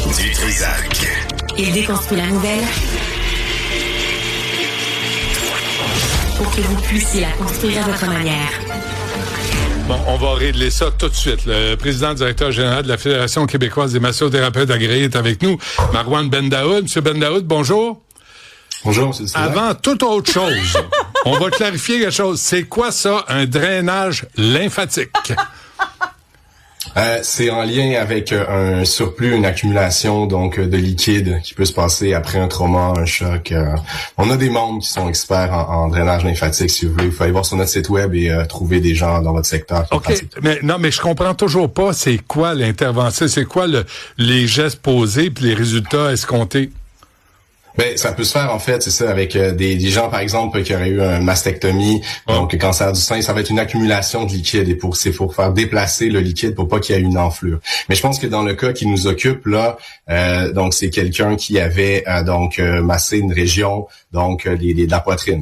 Du Trisac. Il déconstruit la nouvelle pour que vous puissiez la construire à votre manière. Bon, on va régler ça tout de suite. Le président directeur général de la Fédération québécoise des massothérapeutes agréés est avec nous, Marouane Bendaoud. Monsieur Bendaoud, bonjour. Bonjour, M. Trisac. Avant toute autre chose, on va clarifier quelque chose. C'est quoi ça, un drainage lymphatique? C'est en lien avec un surplus, une accumulation donc de liquide qui peut se passer après un trauma, un choc. On a des membres qui sont experts en drainage lymphatique, si vous voulez. Vous pouvez aller voir sur notre site web et trouver des gens dans votre secteur. OK, mais je comprends toujours pas c'est quoi l'intervention, c'est quoi les gestes posés puis les résultats escomptés. Ben, ça peut se faire, en fait, c'est ça, avec des gens, par exemple, qui auraient eu une mastectomie, donc cancer du sein, ça va être une accumulation de liquide et c'est pour faire déplacer le liquide pour pas qu'il y ait une enflure. Mais je pense que dans le cas qui nous occupe, là, donc c'est quelqu'un qui avait massé une région, donc de la poitrine.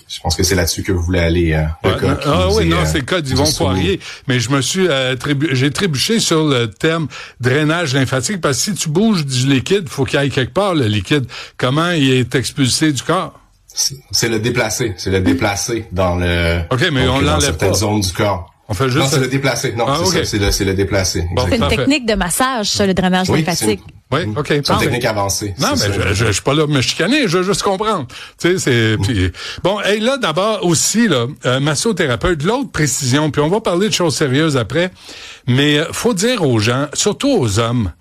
Je pense que c'est là-dessus que vous voulez aller. C'est le cas d'Yvon Poirier. Mais j'ai trébuché sur le terme drainage lymphatique parce que si tu bouges du liquide, faut qu'il aille quelque part, le liquide. Comment il est expulsé du corps? C'est le déplacer. C'est le déplacer dans le. OK, mais on l'enlève certaines pas. zones du corps. On fait juste. Non, c'est le déplacer. Non, okay. ça. C'est le déplacer. Bon, c'est une technique de massage, ça, le drainage lymphatique. Oui, OK. C'est une technique avancée. Non, mais je suis pas là pour me chicaner, je veux juste comprendre. Tu sais, puis bon, et là d'abord aussi là, massothérapeute, l'autre précision, puis on va parler de choses sérieuses après, mais faut dire aux gens, surtout aux hommes,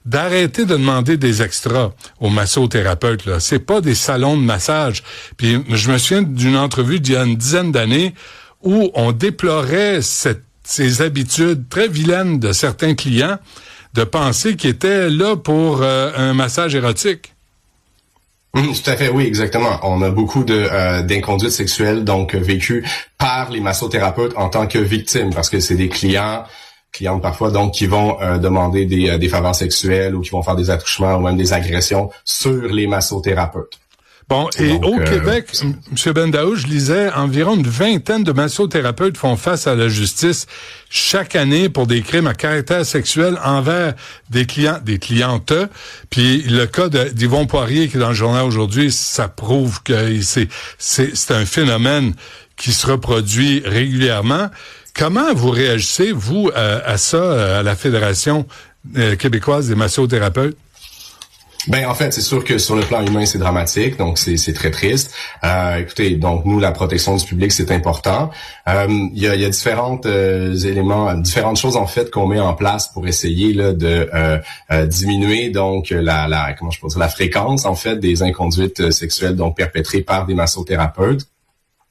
d'arrêter de demander des extras aux massothérapeutes là, c'est pas des salons de massage. Puis je me souviens d'une entrevue d'il y a une dizaine d'années où on déplorait ces habitudes très vilaines de certains clients de penser qu'ils étaient là pour un massage érotique. Tout à fait, oui, exactement. On a beaucoup d'inconduites sexuelles donc vécues par les massothérapeutes en tant que victimes, parce que c'est des clientes parfois donc qui vont demander des faveurs sexuelles ou qui vont faire des attouchements ou même des agressions sur les massothérapeutes. Bon, et donc, au Québec, M. Bendaoud, je lisais, environ une vingtaine de massothérapeutes font face à la justice chaque année pour des crimes à caractère sexuel envers des clientes. Puis le cas d'Yvon Poirier qui est dans le journal aujourd'hui, ça prouve que c'est un phénomène qui se reproduit régulièrement. Comment vous réagissez, vous, à ça, à la Fédération québécoise des massothérapeutes? Ben en fait, c'est sûr que sur le plan humain, c'est dramatique, donc c'est très triste. Écoutez, donc nous, la protection du public, c'est important. Il y a différents éléments, différentes choses en fait qu'on met en place pour essayer là de diminuer donc la fréquence en fait des inconduites sexuelles donc perpétrées par des massothérapeutes.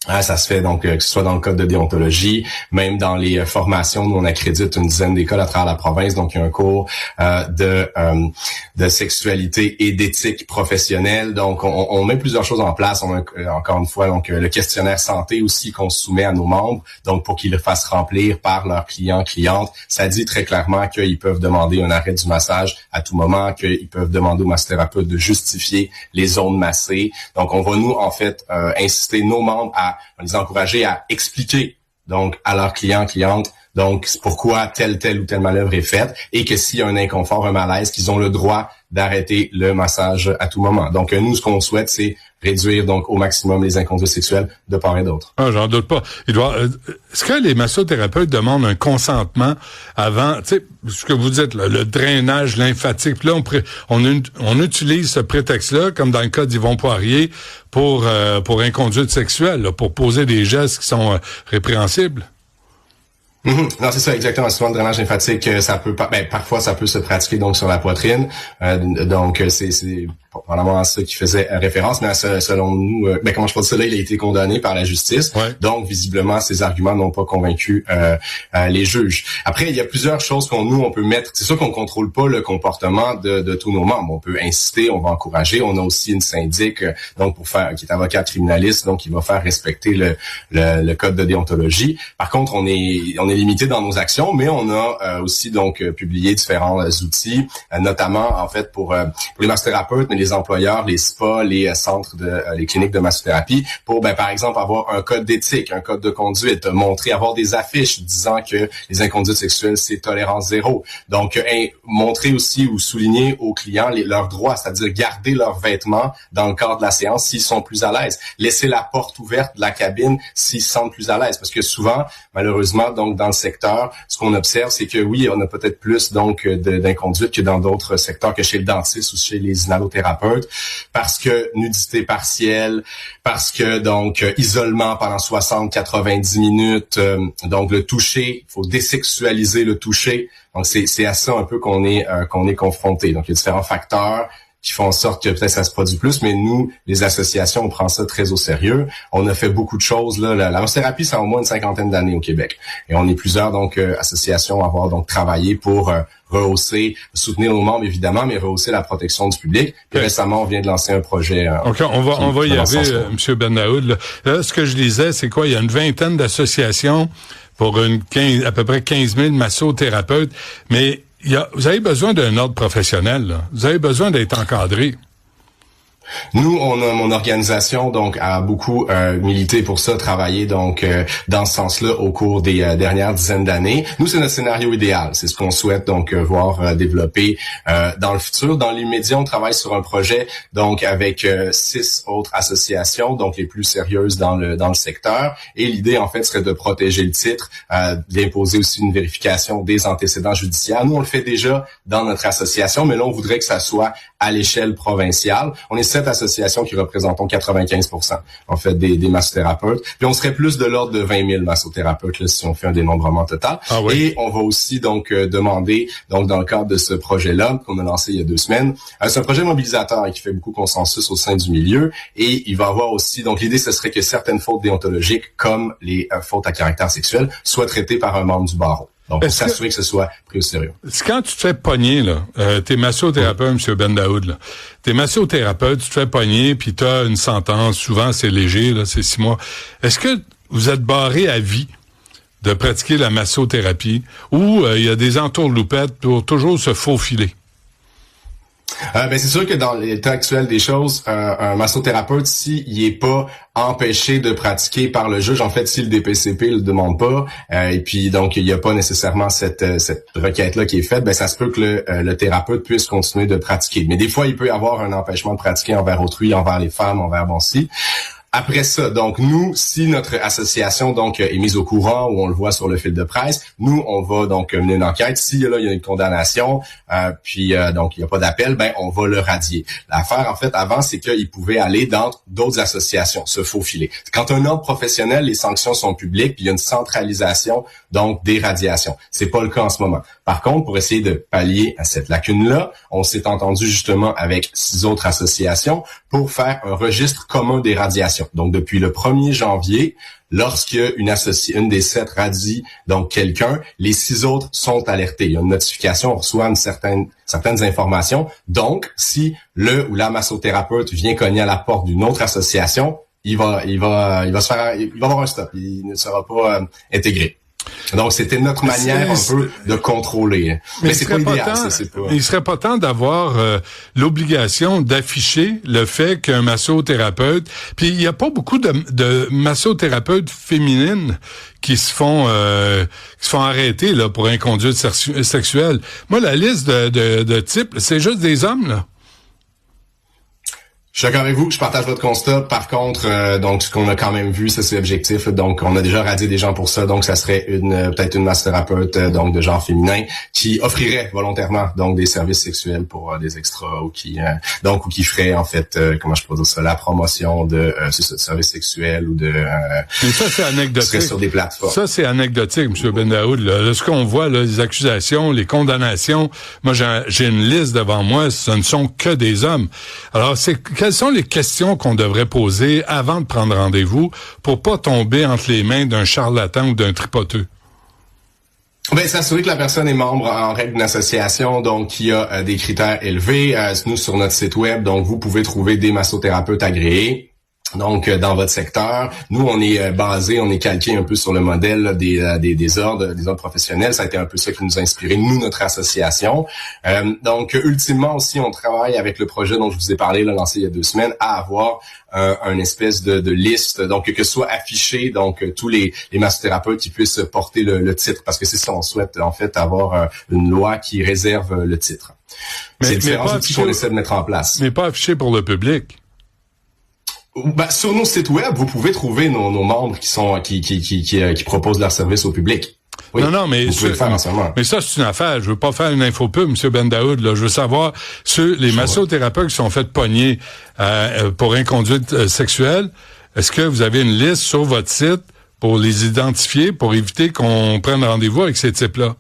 Ça se fait donc que ce soit dans le code de déontologie, même dans les formations, nous on accrédite une dizaine d'écoles à travers la province, donc il y a un cours de sexualité et d'éthique professionnelle. Donc on met plusieurs choses en place. On a encore une fois donc le questionnaire santé aussi qu'on soumet à nos membres, donc pour qu'ils le fassent remplir par leurs clientes. Ça dit très clairement qu'ils peuvent demander un arrêt du massage à tout moment, qu'ils peuvent demander au massothérapeute de justifier les zones massées. Donc on va nous en fait insister nos membres on les encourager à expliquer donc à leurs clientes donc pourquoi telle ou telle manœuvre est faite et que s'il y a un inconfort, un malaise, qu'ils ont le droit d'arrêter le massage à tout moment. Donc nous, ce qu'on souhaite, c'est réduire donc au maximum les inconduites sexuelles de part et d'autre. Ah, j'en doute pas. Est-ce que les massothérapeutes demandent un consentement avant, tu sais, ce que vous dites, là, le drainage lymphatique. Puis là, on utilise ce prétexte-là, comme dans le cas d'Yvon Poirier, pour inconduite sexuelle, là, pour poser des gestes qui sont répréhensibles. Non, c'est ça, exactement. Souvent, le drainage lymphatique, parfois, ça peut se pratiquer donc sur la poitrine. Donc, c'est probablement à ça qui faisait référence. Mais selon nous, comment je peux dire ça, là, il a été condamné par la justice. Ouais. Donc, visiblement, ces arguments n'ont pas convaincu les juges. Après, il y a plusieurs choses on peut mettre. C'est sûr qu'on contrôle pas le comportement de tous nos membres. On peut insister, on va encourager. On a aussi une syndic, donc qui est avocate criminaliste, donc qui va faire respecter le code de déontologie. Par contre, on est limité dans nos actions, mais on a aussi donc publié différents outils, notamment en fait pour les massothérapeutes, mais les employeurs, les spas, les centres les cliniques de massothérapie pour, par exemple, avoir un code d'éthique, un code de conduite, montrer, avoir des affiches disant que les inconduites sexuelles, c'est tolérance zéro. Donc, montrer aussi ou souligner aux clients leurs droits, c'est-à-dire garder leurs vêtements dans le cadre de la séance s'ils sont plus à l'aise. Laisser la porte ouverte de la cabine s'ils se sentent plus à l'aise. Parce que souvent, malheureusement, donc dans le secteur, ce qu'on observe, c'est que oui, on a peut-être plus donc d'inconduite que dans d'autres secteurs, que chez le dentiste ou chez les inhalothérapeutes, parce que nudité partielle, parce que donc isolement pendant 60-90 minutes, donc le toucher, il faut désexualiser le toucher. Donc c'est à ça un peu qu'on est confronté. Donc il y a différents facteurs qui font en sorte que peut-être ça se produit plus, mais nous, les associations, on prend ça très au sérieux. On a fait beaucoup de choses là. La massothérapie, ça a au moins une 50aine d'années au Québec, et on est plusieurs donc associations à avoir donc travaillé pour rehausser, soutenir nos membres évidemment, mais rehausser la protection du public. Puis récemment, on vient de lancer un projet. OK, on va y arriver, M. Bendaoud. Là, ce que je disais, c'est quoi? Il y a une vingtaine d'associations pour à peu près 15 000 massothérapeutes, mais vous avez besoin d'un ordre professionnel, là. Vous avez besoin d'être encadré. Nous, mon organisation donc a beaucoup milité pour ça, travaillé donc dans ce sens-là au cours des dernières dizaines d'années. Nous, c'est notre scénario idéal, c'est ce qu'on souhaite donc voir développer dans le futur. Dans l'immédiat, on travaille sur un projet donc avec 6 autres associations, donc les plus sérieuses dans le secteur. Et l'idée en fait serait de protéger le titre, d'imposer aussi une vérification des antécédents judiciaires. Nous, on le fait déjà dans notre association, mais là, on voudrait que ça soit à l'échelle provinciale. On est 7 associations qui représentons 95% en fait des massothérapeutes. Puis on serait plus de l'ordre de 20 000 massothérapeutes là, si on fait un dénombrement total. Ah oui. Et on va aussi donc demander, donc dans le cadre de ce projet-là qu'on a lancé il y a 2 semaines, c'est un projet mobilisateur qui fait beaucoup consensus au sein du milieu. Et il va avoir aussi, donc l'idée ce serait que certaines fautes déontologiques comme les fautes à caractère sexuel soient traitées par un membre du barreau. Donc, pour s'assurer que ce soit pris au sérieux. C'est quand tu te fais pogner, là, t'es massothérapeute, M. Bendaoud, là. T'es massothérapeute, tu te fais pogner, puis t'as une sentence, souvent c'est léger, là, c'est 6 mois. Est-ce que vous êtes barré à vie de pratiquer la massothérapie ou il y a des entourloupettes pour toujours se faufiler? C'est sûr que dans l'état actuel des choses, un massothérapeute, s'il est pas empêché de pratiquer par le juge, en fait, si le DPCP le demande pas, et puis donc il n'y a pas nécessairement cette requête-là qui est faite, ça se peut que le thérapeute puisse continuer de pratiquer. Mais des fois, il peut y avoir un empêchement de pratiquer envers autrui, envers les femmes, envers si. Après ça, donc nous, si notre association donc est mise au courant ou on le voit sur le fil de presse, nous on va donc mener une enquête. Si là il y a une condamnation, puis donc il n'y a pas d'appel, on va le radier. L'affaire en fait avant, c'est qu'il pouvait aller dans d'autres associations, se faufiler. Quand un ordre professionnel, les sanctions sont publiques, puis il y a une centralisation donc des radiations. C'est pas le cas en ce moment. Par contre, pour essayer de pallier à cette lacune-là, on s'est entendu justement avec 6 autres associations pour faire un registre commun des radiations. Donc, depuis le 1er janvier, lorsque une des 7 radie donc quelqu'un, les 6 autres sont alertés. Il y a une notification, on reçoit certaines informations. Donc, si le ou la massothérapeute vient cogner à la porte d'une autre association, il va avoir un stop. Il ne sera pas intégré. Donc, c'était notre manière un peu de contrôler. Mais c'est pas idéal, c'est pas... Il serait pas temps d'avoir l'obligation d'afficher le fait qu'un massothérapeute... Puis, il y a pas beaucoup de massothérapeutes féminines qui se font arrêter là pour inconduite sexuelle. Moi, la liste de types, c'est juste des hommes, là. Je suis d'accord avec vous, je partage votre constat. Par contre, donc ce qu'on a quand même vu, ça c'est objectif. Donc, on a déjà radié des gens pour ça. Donc, ça serait peut-être une massothérapeute donc de genre féminin qui offrirait volontairement donc des services sexuels pour des extras ou qui ferait en fait comment je peux dire ça, la promotion de services sexuels ou de. Mais ça c'est anecdotique. Serait sur des plateformes. Ça c'est anecdotique, M. Bendaoud. Là, ce qu'on voit là, les accusations, les condamnations. Moi, j'ai une liste devant moi. Ce ne sont que des hommes. Alors, quelles sont les questions qu'on devrait poser avant de prendre rendez-vous pour pas tomber entre les mains d'un charlatan ou d'un tripoteux? S'assurer que la personne est membre en règle d'une association, donc qui a des critères élevés. Nous, sur notre site web, donc vous pouvez trouver des massothérapeutes agréés. Donc, dans votre secteur, nous, on est calqué un peu sur le modèle là, des ordres professionnels. Ça a été un peu ça qui nous a inspiré, nous, notre association. Donc, ultimement aussi, on travaille avec le projet dont je vous ai parlé, là, lancé il y a 2 semaines, à avoir une espèce de liste, donc que soit affiché, donc tous les massothérapeutes qui puissent porter le titre, parce que c'est ça, on souhaite en fait avoir une loi qui réserve le titre. C'est différents outils qu'on essaie de mettre en place. Mais pas affiché pour le public. Ben, sur nos sites web, vous pouvez trouver nos membres qui proposent leur service au public. Oui, non, mais vous pouvez le faire entièrement. Mais ça, c'est une affaire. Je veux pas faire une infopub, M. Bendaoud. Là, je veux savoir les massothérapeutes qui sont faits pogner pour inconduite sexuelle. Est-ce que vous avez une liste sur votre site pour les identifier, pour éviter qu'on prenne rendez-vous avec ces types-là?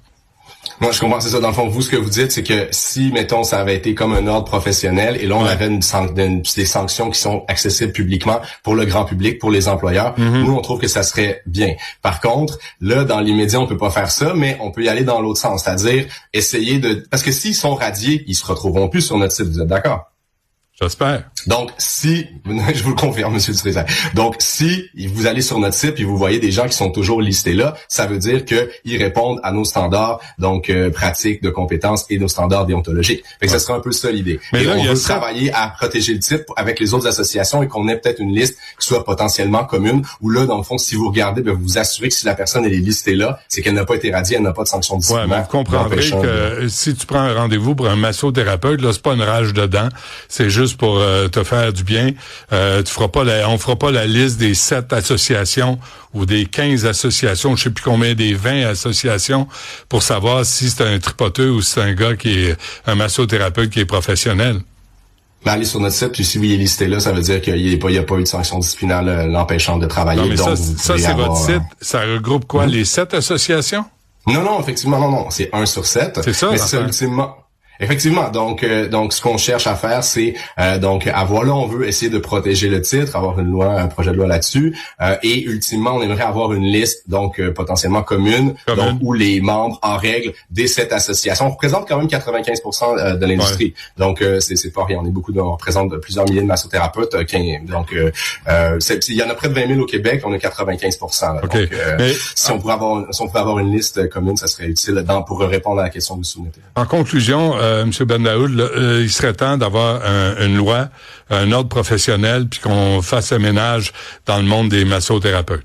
Moi, je comprends, c'est ça. Dans le fond, vous, ce que vous dites, c'est que si, mettons, ça avait été comme un ordre professionnel, et là, on avait des sanctions qui sont accessibles publiquement pour le grand public, pour les employeurs, nous, on trouve que ça serait bien. Par contre, là, dans l'immédiat, on peut pas faire ça, mais on peut y aller dans l'autre sens, c'est-à-dire essayer parce que s'ils sont radiés, ils se retrouveront plus sur notre site, vous êtes d'accord? J'espère. Donc, je vous le confirme, Monsieur Dutrisac. Donc, si vous allez sur notre site et vous voyez des gens qui sont toujours listés là, ça veut dire qu'ils répondent à nos standards, donc pratiques de compétences et nos standards déontologiques. Fait que ça sera un peu ça l'idée. Mais et là, on veut travailler à protéger le titre avec les autres associations et qu'on ait peut-être une liste qui soit potentiellement commune, où là, dans le fond, si vous regardez, vous vous assurez que si la personne elle est listée là, c'est qu'elle n'a pas été radiée, elle n'a pas de sanction disciplinaire. Ouais, mais vous comprendrez que si tu prends un rendez-vous pour un massothérapeute, là, c'est pas une rage dedans, c'est juste pour te faire du bien. On fera pas la liste des 7 associations ou des 15 associations, je sais plus combien, des 20 associations pour savoir si c'est un tripoteux ou si c'est un gars qui est un massothérapeute qui est professionnel. Ben, allez sur notre site, puis si vous y est listé là, ça veut dire qu'il n'y a pas eu de sanction disciplinaire l'empêchant de travailler. Non, mais donc, ça c'est votre site. Ça regroupe quoi, les 7 associations? Non, effectivement, non. C'est 1 sur 7. C'est ça. Mais c'est ultimement... Effectivement, donc ce qu'on cherche à faire, c'est on veut essayer de protéger le titre, avoir une loi, un projet de loi là-dessus, et ultimement, on aimerait avoir une liste potentiellement commune, donc où les membres en règle des 7 associations, on représente quand même 95% de l'industrie, donc c'est pas rien, on représente plusieurs milliers de massothérapeutes, il y en a près de 20 000 au Québec, on a 95%. Là, okay. Donc si on pouvait avoir une liste commune, ça serait utile pour répondre à la question que vous soumettez. En conclusion, M. Bendaoud, il serait temps d'avoir une loi, un ordre professionnel, puis qu'on fasse un ménage dans le monde des massothérapeutes.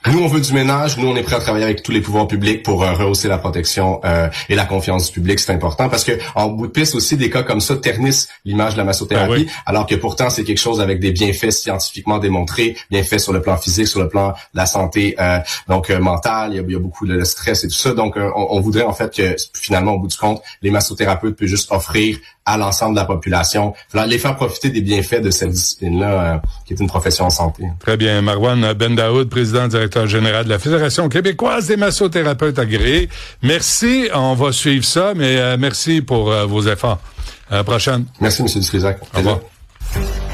Nous, on veut du ménage. Nous, on est prêt à travailler avec tous les pouvoirs publics pour rehausser la protection et la confiance du public. C'est important parce que en bout de piste aussi, des cas comme ça ternissent l'image de la massothérapie, alors que pourtant, c'est quelque chose avec des bienfaits scientifiquement démontrés, bienfaits sur le plan physique, sur le plan de la santé mentale. Il y a beaucoup de stress et tout ça. Donc, on voudrait en fait que finalement, au bout du compte, les massothérapeutes puissent juste offrir à l'ensemble de la population, les faire profiter des bienfaits de cette discipline-là, qui est une profession en santé. Très bien. Marwan Bendaoud, président directeur général de la Fédération québécoise des massothérapeutes agréés. Merci. On va suivre ça, mais merci pour vos efforts. À la prochaine. Merci, M. Dutrisac. Au revoir.